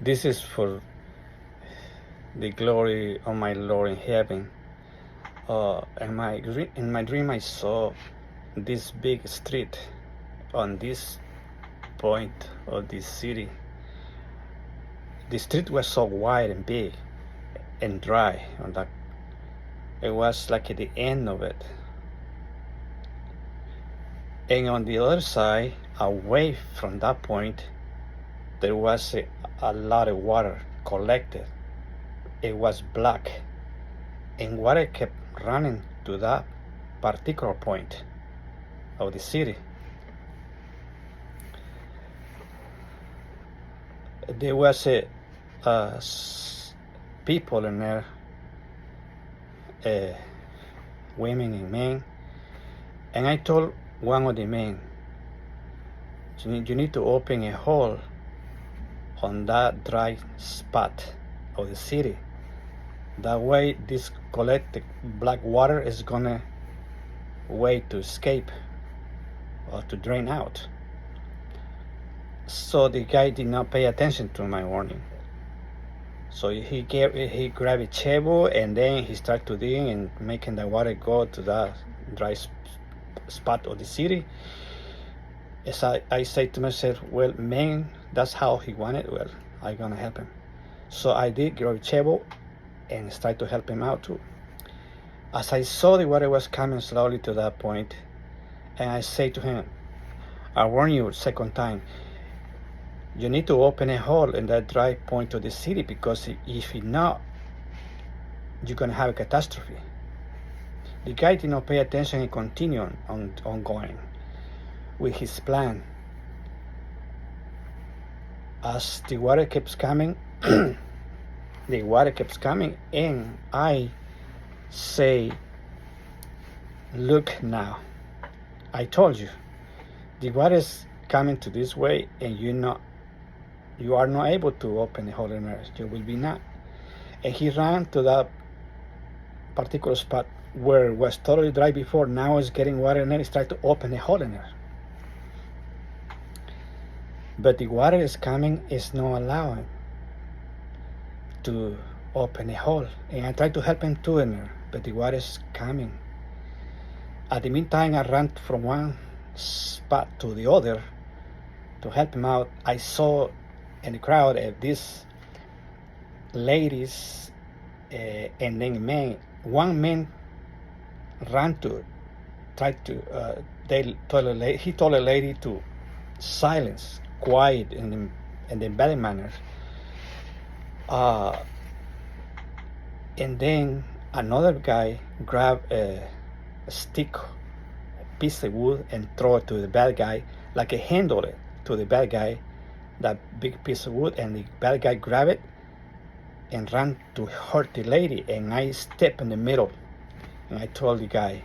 This is for the glory of my Lord in heaven. In my dream, I saw this big street on this point of this city. The street was so wide and big and dry. It was like at the end of it. And on the other side, away from that point, there was a lot of water collected. It was black, and water kept running to that particular point of the city. There was people in there, women and men, and I told one of the men, you need to open a hole on that dry spot of the city. That way this collected black water is gonna wait to escape or to drain out. So the guy did not pay attention to my warning. So he grabbed a shovel and then he started to dig and making the water go to that dry spot of the city. As I say to myself, well, man, that's how he wanted. Well, I'm gonna help him. So I did grab a shovel and started to help him out too. As I saw the water was coming slowly to that point, and I say to him, I warn you second time, you need to open a hole in that dry point of the city, because if not, you're gonna have a catastrophe. The guy did not pay attention and continued on going with his plan. As the water keeps coming, the water keeps coming, and I say, look now, I told you, the water is coming to this way, and you are not able to open the hole in earth. You will be not. And he ran to that particular spot where it was totally dry before. Now it's getting water, and then he's trying to open the hole in there. But the water is coming, is not allowing to open a hole. And I tried to help him too in there, but the water is coming. At the meantime, I ran from one spot to the other to help him out. I saw in the crowd these ladies and then one man ran to try to he told a lady to silence, quiet in the better manner. And then another guy grabbed a stick, a piece of wood, and throw it to the bad guy, like a handle it to the bad guy, that big piece of wood, and the bad guy grabbed it and ran to hurt the lady, and I stepped in the middle, and I told the guy,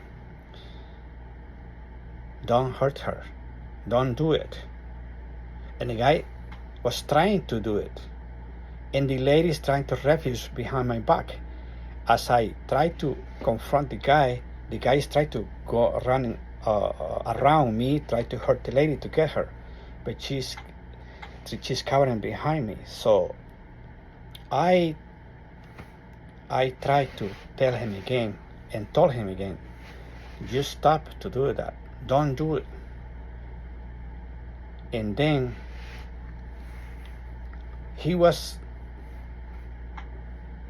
don't hurt her, don't do it. And the guy was trying to do it, and the lady is trying to refuse behind my back. As I tried to confront the guy is trying to go running around me, try to hurt the lady to get her, but she's covering behind me. So I tried to tell him again and told him again, you stop to do that, don't do it. And then he was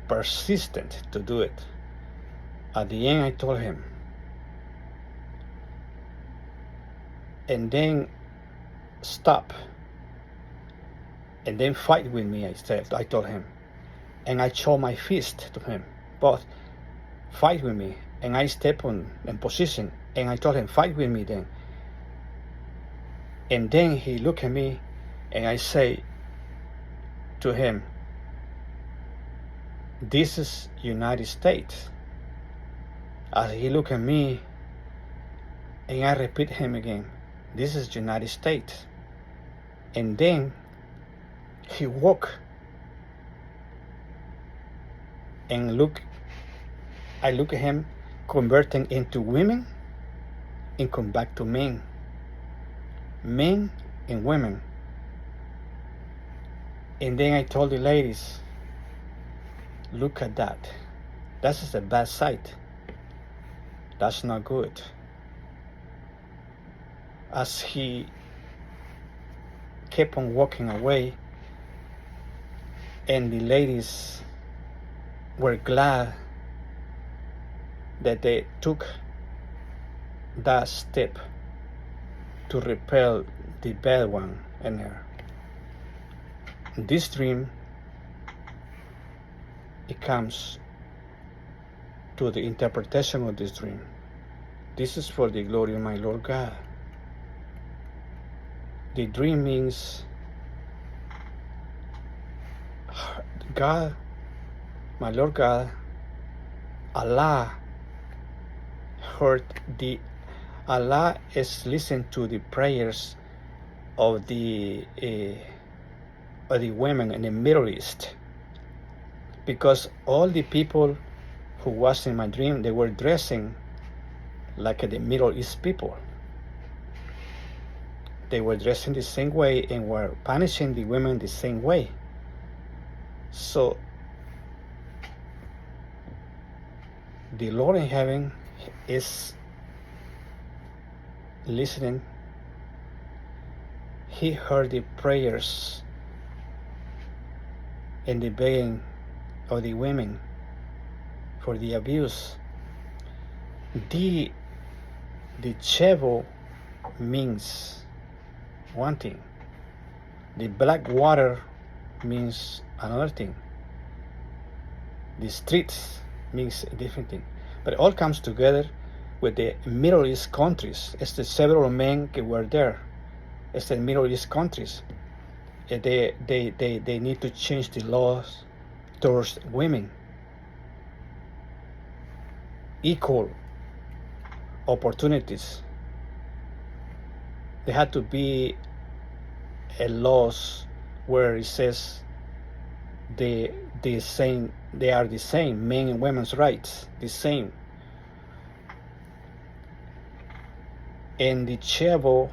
persistent to do it. At the end, I told him, and then stop, and then fight with me. I told him, and I showed my fist to him, both, fight with me. And I stepped in position, and I told him, fight with me then. And then he looked at me, and I say to him, this is United States. As he looked at me, and I repeat him again, this is United States. And then he walked and I look at him converting into women and come back to men and women. And then I told the ladies, look at that. That is a bad sight. That's not good. As he kept on walking away, and the ladies were glad that they took that step to repel the bad one in her. This dream, it comes to the interpretation of this dream. This is for the glory of my Lord God. The dream means God, my Lord God, Allah Allah is listening to the prayers of the women in the Middle East, because all the people who was in my dream, they were dressing like the Middle East people. They were dressing the same way and were punishing the women the same way. So the Lord in heaven is listening. He heard the prayers and the begging of the women for the abuse. The chevo means one thing. The black water means another thing. The streets means a different thing. But it all comes together with the Middle East countries. It's the several men that were there. It's the Middle East countries. They need to change the laws towards women. Equal opportunities. There had to be a laws where it says they are the same, men and women's rights, the same. And the chevo,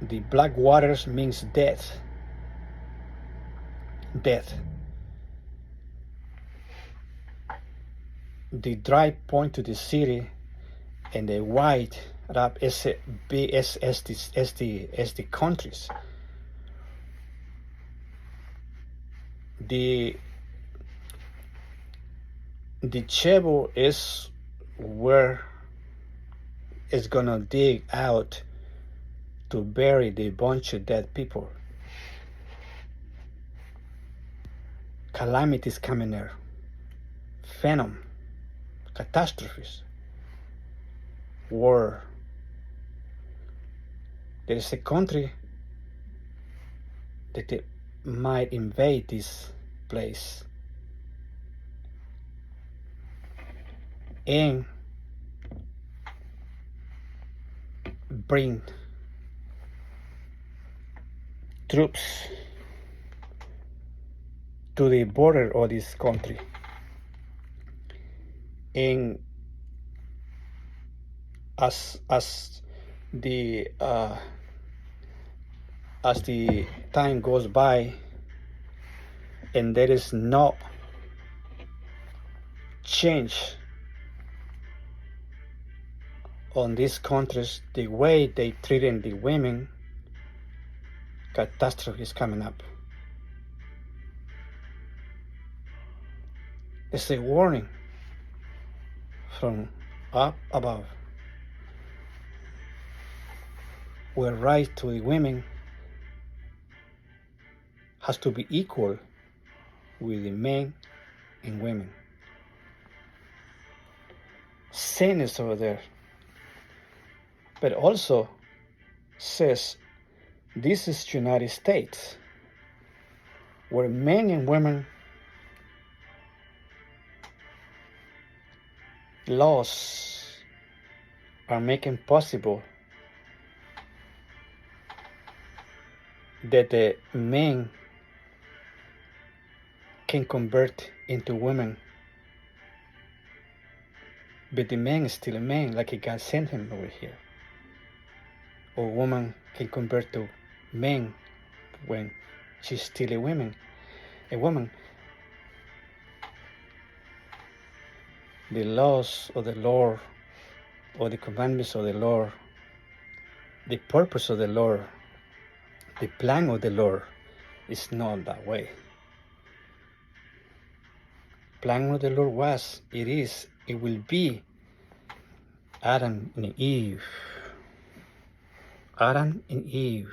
the black waters means death. Death. The dry point to the city, and the white wrap as the countries. The chevo is where it's gonna dig out to bury the bunch of dead people. Calamities coming there. Venom. Catastrophes. War. There is a country that they might invade this place and bring troops to the border of this country. And as the time goes by and there is no change on these countries, the way they treating the women, catastrophe is coming up. It's a warning from up above. Where right to the women has to be equal with the men and women. Sin is over there. But also says this is United States, where men and women laws are making possible that the men can convert into women, but the man is still a man, like God sent him over here. Or woman can convert to men, when she's still a woman. The laws of the Lord, or the commandments of the Lord, the purpose of the Lord, the plan of the Lord is not that way. Plan of the Lord was, it is, it will be Adam and Eve. Adam and Eve.